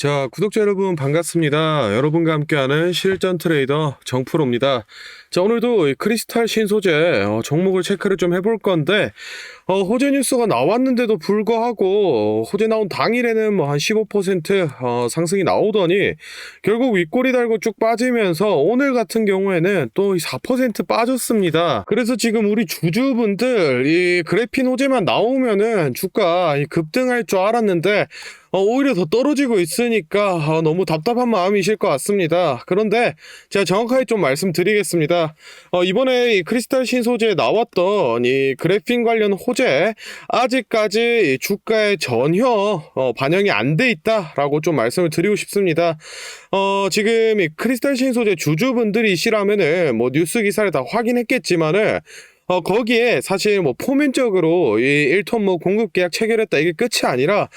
자, 구독자 여러분 반갑습니다. 여러분과 함께하는 실전 트레이더 정프로입니다. 자, 오늘도 이 크리스탈 신소재 종목을 체크를 좀 해볼 건데 호재 뉴스가 나왔는데도 불구하고 호재 나온 당일에는 뭐 한 15% 상승이 나오더니 결국 윗꼬리 달고 쭉 빠지면서 오늘 같은 경우에는 또 4% 빠졌습니다. 그래서 지금 우리 주주분들 이 그래핀 호재만 나오면은 주가 급등할 줄 알았는데 오히려 더 떨어지고 있으니까 너무 답답한 마음이실 것 같습니다. 그런데 제가 정확하게 좀 말씀드리겠습니다. 이번에 이 크리스탈 신소재에 나왔던 이 그래핀 관련 호재 아직까지 주가에 전혀 반영이 안 돼 있다라고 좀 말씀을 드리고 싶습니다. 지금 이 크리스탈 신소재 주주분들이시라면은 뭐 뉴스 기사를 다 확인했겠지만은 거기에 사실 뭐 표면적으로 이 1톤 뭐 공급 계약 체결했다 이게 끝이 아니라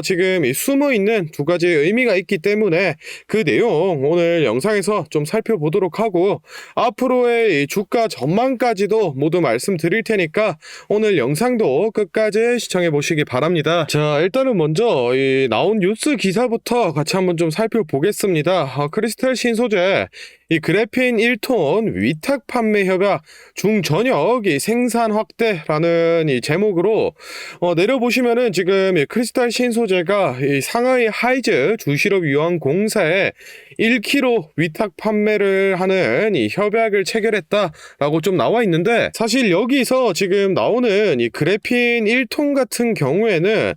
지금 이 숨어 있는 두 가지 의미가 있기 때문에 그 내용 오늘 영상에서 좀 살펴보도록 하고 앞으로의 이 주가 전망까지도 모두 말씀드릴 테니까 오늘 영상도 끝까지 시청해 보시기 바랍니다. 자, 일단은 먼저 이 나온 뉴스 기사부터 같이 한번 좀 살펴보겠습니다. 크리스탈 신소재 이 그래핀 1톤 위탁 판매 협약 중저녁 생산 확대라는 이 제목으로 내려보시면은 지금 이 크리스탈 신소재가 이 상하이 하이즈 주실업유한공사에 1kg 위탁 판매를 하는 이 협약을 체결했다라고 좀 나와 있는데 사실 여기서 지금 나오는 이 그래핀 1톤 같은 경우에는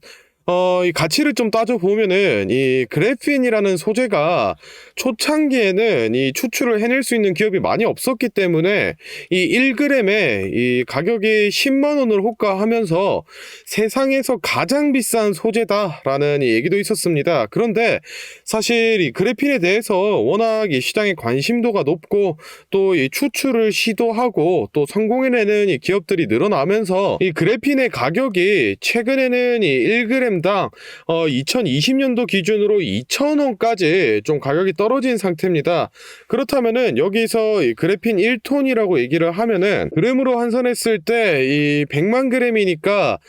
이 가치를 좀 따져보면은, 이 그래핀이라는 소재가 초창기에는 이 추출을 해낼 수 있는 기업이 많이 없었기 때문에, 이 1g에 이 가격이 10만원을 호가하면서 세상에서 가장 비싼 소재다라는 이 얘기도 있었습니다. 그런데 사실 이 그래핀에 대해서 워낙 이 시장의 관심도가 높고, 또 이 추출을 시도하고, 또 성공해내는 이 기업들이 늘어나면서, 이 그래핀의 가격이 최근에는 이 1g 당 2020년도 기준으로 2,000원까지 좀 가격이 떨어진 상태입니다. 그렇다면은 여기서 이 그래핀 1톤이라고 얘기를 하면은 그램으로 환산했을 때 이 100만 그램이니까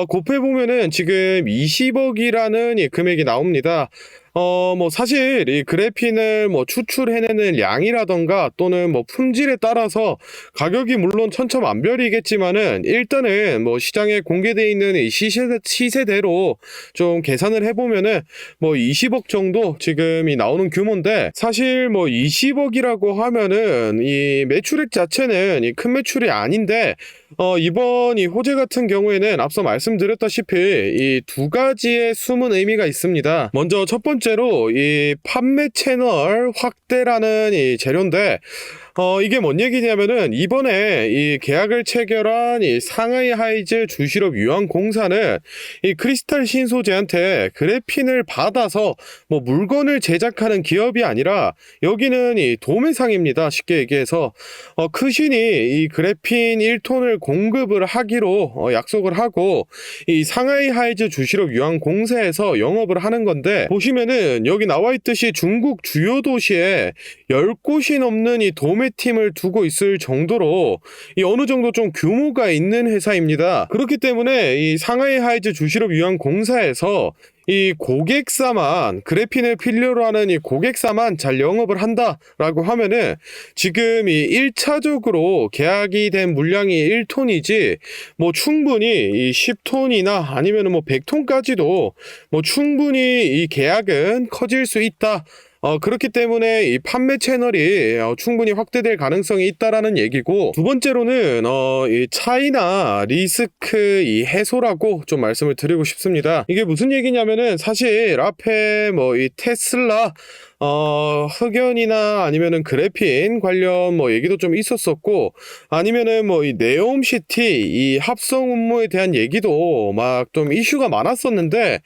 곱해보면은 지금 20억이라는 이 금액이 나옵니다. 뭐 사실 이 그래핀을 뭐 추출해내는 양이라던가 또는 뭐 품질에 따라서 가격이 물론 천차만별이겠지만은 일단은 뭐 시장에 공개되어 있는 이 시세대로 좀 계산을 해보면은 뭐 20억 정도 지금이 나오는 규모인데 사실 뭐 20억이라고 하면은 이 매출액 자체는 이 큰 매출이 아닌데 이번 이 호재 같은 경우에는 앞서 말씀드렸다시피 이 두 가지의 숨은 의미가 있습니다. 먼저 첫 번째로 이 판매 채널 확대라는 이 재료인데 이게 뭔 얘기냐면은 이번에 이 계약을 체결한 이 상하이 하이즈 주실업 유한공사는 이 크리스탈 신소재한테 그래핀을 받아서 뭐 물건을 제작하는 기업이 아니라 여기는 이 도매상입니다. 쉽게 얘기해서 크신이 이 그래핀 1톤을 공급을 하기로 약속을 하고 이 상하이 하이즈 주실업 유한공사에서 영업을 하는 건데 보시면은 여기 나와 있듯이 중국 주요 도시에 10곳이 넘는 이 도매팀을 두고 있을 정도로 이 어느 정도 좀 규모가 있는 회사입니다. 그렇기 때문에 이 상하이 하이즈 주실업 유한공사에서 이 고객사만 그래핀을 필요로 하는 이 고객사만 잘 영업을 한다라고 하면은 지금 이 1차적으로 계약이 된 물량이 1톤이지 뭐 충분히 이 10톤이나 아니면은 뭐 100톤까지도 뭐 충분히 이 계약은 커질 수 있다. 그렇기 때문에 이 판매 채널이 충분히 확대될 가능성이 있다라는 얘기고 두 번째로는 이 차이나 리스크 이 해소라고 좀 말씀을 드리고 싶습니다. 이게 무슨 얘기냐면은 사실 앞에 뭐 이 테슬라 흑연이나 아니면은 그래핀 관련 뭐 얘기도 좀 있었었고 아니면은 뭐 이 네옴시티 이 합성 음모에 대한 얘기도 막 좀 이슈가 많았었는데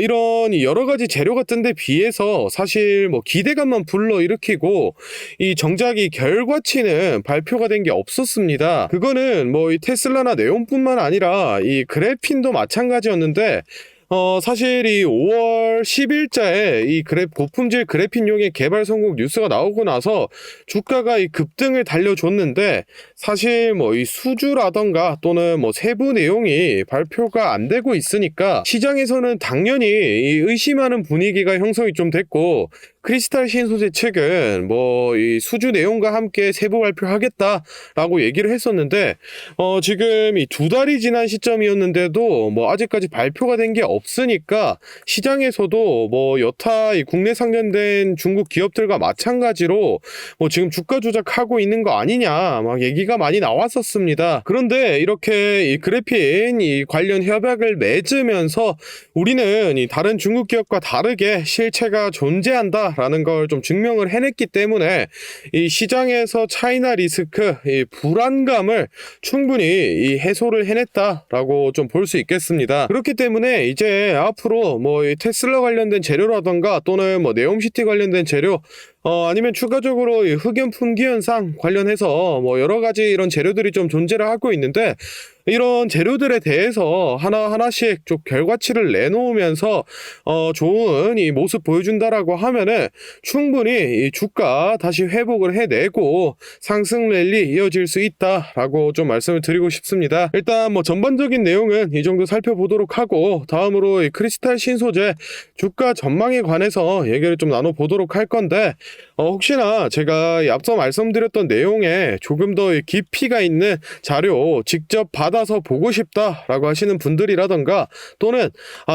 이런 여러 가지 재료 같은 데 비해서 사실 뭐 기대감만 불러일으키고 이 정작 이 결과치는 발표가 된 게 없었습니다. 그거는 뭐 이 테슬라나 네온뿐만 아니라 이 그래핀도 마찬가지였는데 사실 이 5월 10일자에 이 고품질 그래핀용의 개발 성공 뉴스가 나오고 나서 주가가 이 급등을 달려줬는데, 사실 뭐 이 수주라던가 또는 뭐 세부 내용이 발표가 안 되고 있으니까 시장에서는 당연히 이 의심하는 분위기가 형성이 좀 됐고, 크리스탈 신소재 측은 뭐 이 수주 내용과 함께 세부 발표하겠다라고 얘기를 했었는데, 지금 이 2달이 지난 시점이었는데도 뭐 아직까지 발표가 된 게 없으니까 시장에서도 뭐 여타 이 국내 상장된 중국 기업들과 마찬가지로 뭐 지금 주가 조작하고 있는 거 아니냐 막 얘기가 많이 나왔었습니다. 그런데 이렇게 이 그래핀 이 관련 협약을 맺으면서 우리는 이 다른 중국 기업과 다르게 실체가 존재한다라는 걸 좀 증명을 해냈기 때문에 이 시장에서 차이나 리스크, 이 불안감을 충분히 이 해소를 해냈다라고 좀 볼 수 있겠습니다. 그렇기 때문에 이제 앞으로 뭐 이 테슬라 관련된 재료라던가 또는 뭐 네옴시티 관련된 재료, 아니면 추가적으로 이 흑연 품귀 현상 관련해서 뭐 여러 가지 이런 재료들이 좀 존재를 하고 있는데, 이런 재료들에 대해서 하나하나씩 좀 결과치를 내놓으면서 좋은 이 모습 보여준다라고 하면은 충분히 이 주가 다시 회복을 해내고 상승 랠리 이어질 수 있다라고 좀 말씀을 드리고 싶습니다. 일단 뭐 전반적인 내용은 이 정도 살펴보도록 하고, 다음으로 이 크리스탈 신소재 주가 전망에 관해서 얘기를 좀 나눠보도록 할 건데, 혹시나 제가 앞서 말씀드렸던 내용에 조금 더 깊이가 있는 자료 직접 받아서 보고 싶다라고 하시는 분들이라던가, 또는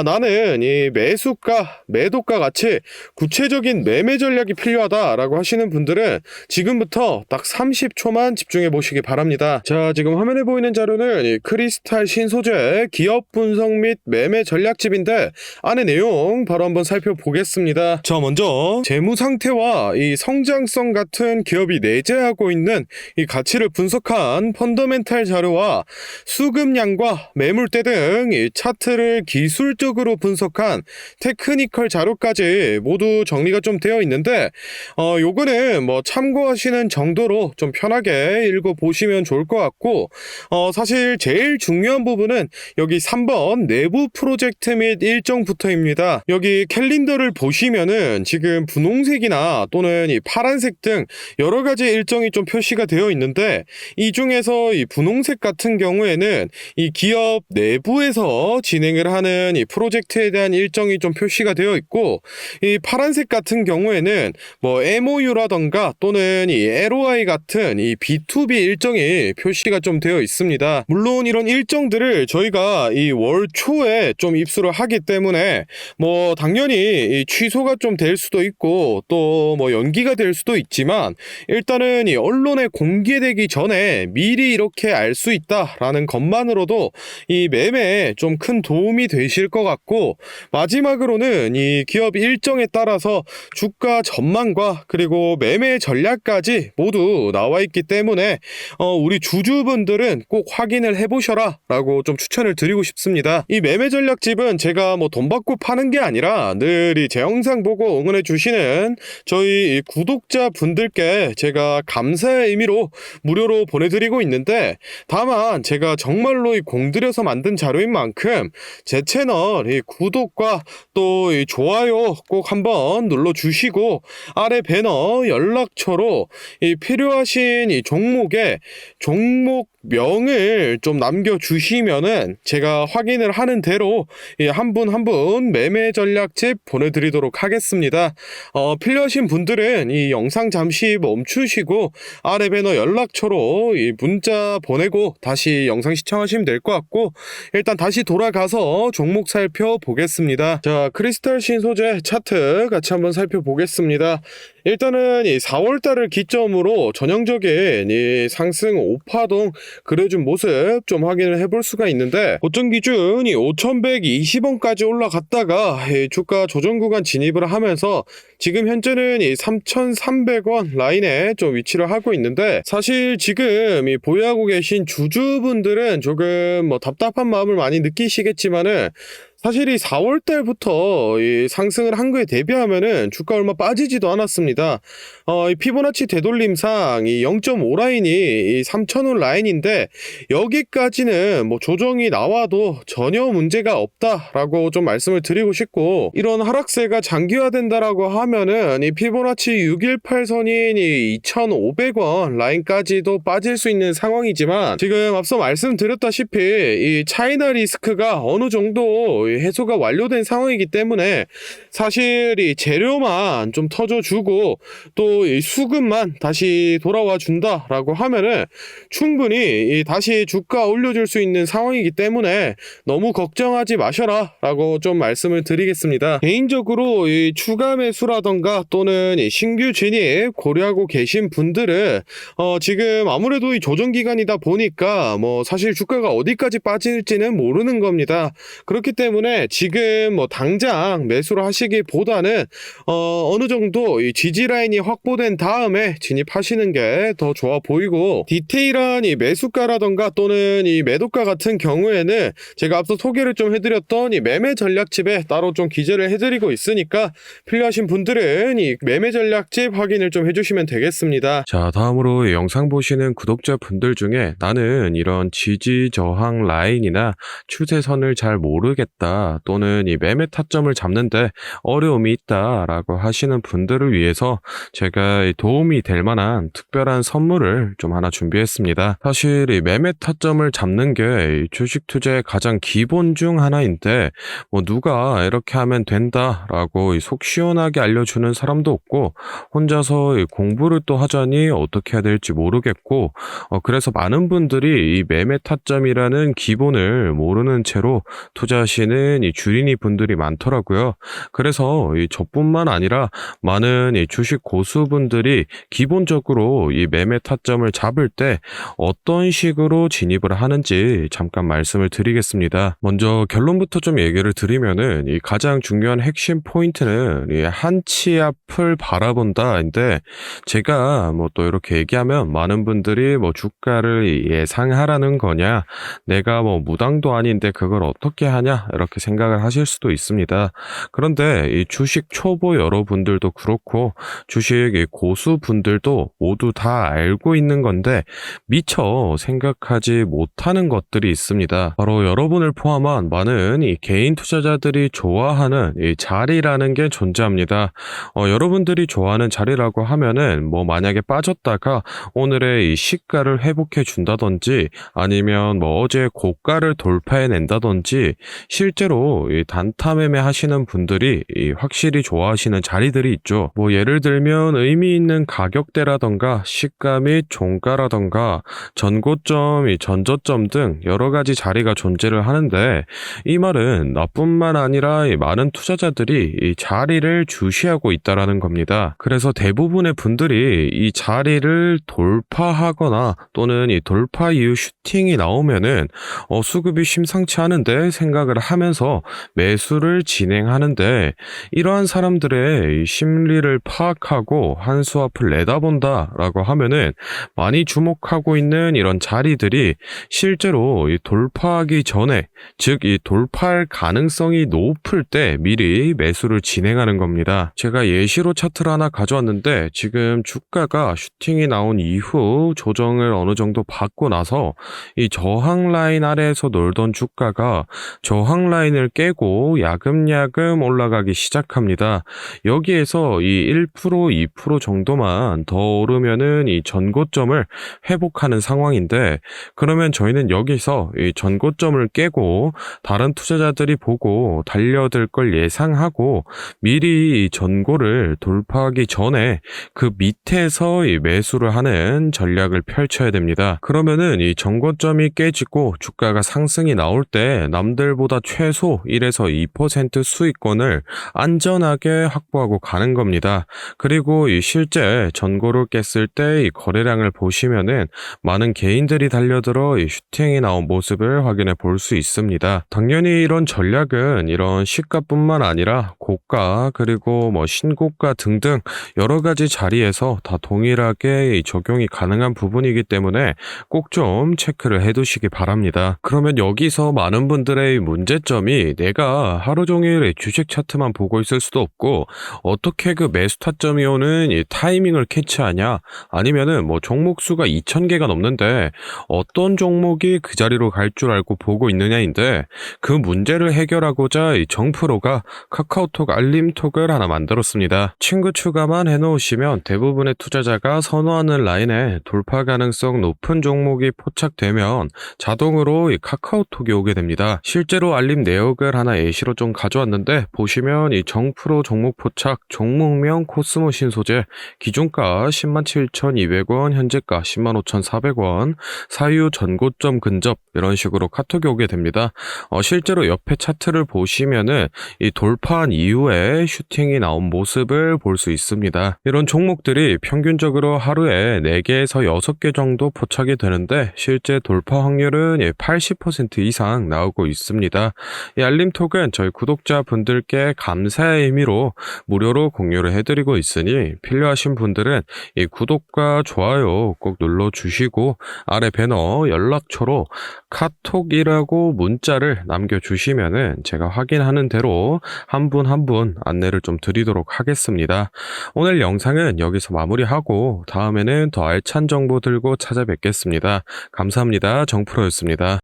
나는 이 매수가, 매도가 같이 구체적인 매매 전략이 필요하다라고 하시는 분들은 지금부터 딱 30초만 집중해 보시기 바랍니다. 자, 지금 화면에 보이는 자료는 이 크리스탈 신소재 기업 분석 및 매매 전략집인데, 안의 내용 바로 한번 살펴보겠습니다. 자, 먼저 재무 상태와 이 성장성 같은 기업이 내재하고 있는 이 가치를 분석한 펀더멘탈 자료와 수급량과 매물대 등 이 차트를 기술적으로 분석한 테크니컬 자료까지 모두 정리가 좀 되어 있는데, 요거는 뭐 참고하시는 정도로 좀 편하게 읽어보시면 좋을 것 같고, 사실 제일 중요한 부분은 여기 3번 내부 프로젝트 및 일정부터입니다. 여기 캘린더를 보시면은 지금 분홍색이나 또는 이 파란색 등 여러 가지 일정이 좀 표시가 되어 있는데, 이 중에서 이 분홍색 같은 경우에는 이 기업 내부에서 진행을 하는 이 프로젝트에 대한 일정이 좀 표시가 되어 있고, 이 파란색 같은 경우에는 뭐 MOU라던가 또는 이 LOI 같은 이 B2B 일정이 표시가 좀 되어 있습니다. 물론 이런 일정들을 저희가 이 월 초에 좀 입수를 하기 때문에 뭐 당연히 이 취소가 좀 될 수도 있고 또 뭐 연기가 될 수도 있지만, 일단은 이 언론에 공개되기 전에 미리 이렇게 알 수 있다라는 것만으로도 이 매매에 좀 큰 도움이 되실 것 같고, 마지막으로는 이 기업 일정에 따라서 주가 전망과 그리고 매매 전략까지 모두 나와 있기 때문에 우리 주주분들은 꼭 확인을 해보셔라 라고 좀 추천을 드리고 싶습니다. 이 매매 전략집은 제가 뭐 돈 받고 파는 게 아니라 늘 이 제 영상 보고 응원해 주시는 저희 구독자 분들께 제가 감사의 의미로 무료로 보내드리고 있는데, 다만 제가 정말로 이 공들여서 만든 자료인 만큼 제 채널 이 구독과 또 이 좋아요 꼭 한번 눌러주시고, 아래 배너 연락처로 이 필요하신 이 종목에 종목명을 좀 남겨주시면은 제가 확인을 하는 대로 한 분 한 분 매매 전략집 보내드리도록 하겠습니다. 필요하신 분들은 이 영상 잠시 멈추시고 아래 배너 연락처로 이 문자 보내고 다시 영상 시청하시면 될 것 같고, 일단 다시 돌아가서 종목 살펴보겠습니다. 자, 크리스탈 신소재 차트 같이 한번 살펴보겠습니다. 일단은 이 4월달을 기점으로 전형적인 이 상승 5파동 그려준 모습 좀 확인을 해볼 수가 있는데, 고점 기준이 5,120원까지 올라갔다가 이 주가 조정 구간 진입을 하면서 지금 현재는 이 3,300원 라인에 좀 위치를 하고 있는데, 사실 지금 이 보유하고 계신 주주분들은 조금 뭐 답답한 마음을 많이 느끼시겠지만은, 사실 이 4월 달부터 이 상승을 한 거에 대비하면은 주가 얼마 빠지지도 않았습니다. 이 피보나치 되돌림상 이 0.5 라인이 이 3,000원 라인인데 여기까지는 뭐 조정이 나와도 전혀 문제가 없다라고 좀 말씀을 드리고 싶고, 이런 하락세가 장기화된다라고 하면은 이 피보나치 618선인 이 2,500원 라인까지도 빠질 수 있는 상황이지만, 지금 앞서 말씀드렸다시피 이 차이나 리스크가 어느 정도 해소가 완료된 상황이기 때문에 사실 이 재료만 좀 터져주고 또 이 수급만 다시 돌아와 준다라고 하면은 충분히 다시 주가 올려줄 수 있는 상황이기 때문에 너무 걱정하지 마셔라 라고 좀 말씀을 드리겠습니다. 개인적으로 이 추가 매수라던가 또는 이 신규 진입 고려하고 계신 분들은 지금 아무래도 이 조정 기간이다 보니까 뭐 사실 주가가 어디까지 빠질지는 모르는 겁니다. 그렇기 때문에 지금 뭐 당장 매수를 하시기보다는 어느 정도 이 지지 라인이 확보된 다음에 진입하시는 게 더 좋아 보이고, 디테일한 이 매수가라던가 또는 이 매도가 같은 경우에는 제가 앞서 소개를 좀 해드렸던 이 매매 전략집에 따로 좀 기재를 해드리고 있으니까 필요하신 분들은 이 매매 전략집 확인을 좀 해주시면 되겠습니다. 자, 다음으로 이 영상 보시는 구독자분들 중에 나는 이런 지지 저항 라인이나 추세선을 잘 모르겠다 또는 이 매매 타점을 잡는데 어려움이 있다라고 하시는 분들을 위해서 제가 도움이 될 만한 특별한 선물을 좀 하나 준비했습니다. 사실 이 매매 타점을 잡는 게 주식 투자의 가장 기본 중 하나인데, 뭐 누가 이렇게 하면 된다라고 속 시원하게 알려주는 사람도 없고, 혼자서 공부를 또 하자니 어떻게 해야 될지 모르겠고, 그래서 많은 분들이 이 매매 타점이라는 기본을 모르는 채로 투자하시는 이 주린이 분들이 많더라고요. 그래서 저뿐만 아니라 많은 이 주식 고수분들이 기본적으로 이 매매 타점을 잡을 때 어떤 식으로 진입을 하는지 잠깐 말씀을 드리겠습니다. 먼저 결론부터 좀 얘기를 드리면은 이 가장 중요한 핵심 포인트는 이 한치 앞을 바라본다인데, 제가 뭐 또 이렇게 얘기하면 많은 분들이 뭐 주가를 예상하라는 거냐, 내가 뭐 무당도 아닌데 그걸 어떻게 하냐 이렇게 생각을 하실 수도 있습니다. 그런데 이 주식 초보 여러분들도 그렇고 주식 고수분들도 모두 다 알고 있는 건데 미처 생각하지 못하는 것들이 있습니다. 바로 여러분을 포함한 많은 이 개인 투자자들이 좋아하는 이 자리라는 게 존재합니다. 여러분들이 좋아하는 자리라고 하면은 뭐 만약에 빠졌다가 오늘의 이 시가를 회복해 준다든지, 아니면 뭐 어제 고가를 돌파해 낸다든지, 실제로 이 단타 매매 하시는 분들이 확실히 좋아하시는 자리들이 있죠. 뭐 예를 들면 의미 있는 가격대라던가 시가 및 종가라던가 전고점, 전저점 등 여러 가지 자리가 존재를 하는데, 이 말은 나뿐만 아니라 많은 투자자들이 이 자리를 주시하고 있다라는 겁니다. 그래서 대부분의 분들이 이 자리를 돌파하거나 또는 이 돌파 이후 슈팅이 나오면은 수급이 심상치 않은데 생각을 하면서 매수를 진행하는데, 이러한 사람들의 이 심리를 파악하고 한 수 앞을 내다본다라고 하면은 많이 주목하고 있는 이런 자리들이 실제로 이 돌파하기 전에, 즉 이 돌파할 가능성이 높을 때 미리 매수를 진행하는 겁니다. 제가 예시로 차트를 하나 가져왔는데, 지금 주가가 슈팅이 나온 이후 조정을 어느 정도 받고 나서 이 저항 라인 아래에서 놀던 주가가 저항 라인을 깨고 야금야금 올라가기 시작합니다. 여기에서 이 1%, 2% 정도만 더 오르면은 이 전고점을 회복하는 상황인데, 그러면 저희는 여기서 이 전고점을 깨고 다른 투자자들이 보고 달려들 걸 예상하고 미리 이 전고를 돌파하기 전에 그 밑에서 이 매수를 하는 전략을 펼쳐야 됩니다. 그러면은 이 전고점이 깨지고 주가가 상승이 나올 때 남들보다 최소 1에서 2% 수익권을 안전하게 확보하고 가는 겁니다. 그리고 이 실제 전고를 깼을 때 이 거래량을 보시면은 많은 개인들이 달려들어 이 슈팅이 나온 모습을 확인해 볼 수 있습니다. 당연히 이런 전략은 이런 시가뿐만 아니라 고가 그리고 뭐 신고가 등등 여러 가지 자리에서 다 동일하게 적용이 가능한 부분이기 때문에 꼭 좀 체크를 해 두시기 바랍니다. 그러면 여기서 많은 분들의 문제점 점이 내가 하루 종일 주식 차트만 보고 있을 수도 없고 어떻게 그 매수 타점이 오는 이 타이밍을 캐치하냐 아니면은 뭐 종목 수가 2,000개가 넘는데 어떤 종목이 그 자리로 갈 줄 알고 보고 있느냐인데 그 문제를 해결하고자 이 정프로가 카카오톡 알림톡을 하나 만들었습니다. 친구 추가만 해놓으시면 대부분의 투자자가 선호하는 라인에 돌파 가능성 높은 종목이 포착되면 자동으로 이 카카오톡이 오게 됩니다. 실제로 알림 내역을 하나 예시로 좀 가져왔는데 보시면 이 정프로 종목 포착, 종목명 코스모 신소재, 기준가 107,200원, 현재가 105,400원, 사유 전고점 근접 이런 식으로 카톡이 오게 됩니다. 실제로 옆에 차트를 보시면은 이 돌파한 이후에 슈팅이 나온 모습을 볼 수 있습니다. 이런 종목들이 평균적으로 하루에 4개에서 6개 정도 포착이 되는데 실제 돌파 확률은 80% 이상 나오고 있습니다. 이 알림톡은 저희 구독자분들께 감사의 의미로 무료로 공유를 해드리고 있으니 필요하신 분들은 이 구독과 좋아요 꼭 눌러주시고 아래 배너 연락처로 카톡이라고 문자를 남겨주시면은 제가 확인하는 대로 한 분 한 분 안내를 좀 드리도록 하겠습니다. 오늘 영상은 여기서 마무리하고 다음에는 더 알찬 정보 들고 찾아뵙겠습니다. 감사합니다. 정프로였습니다.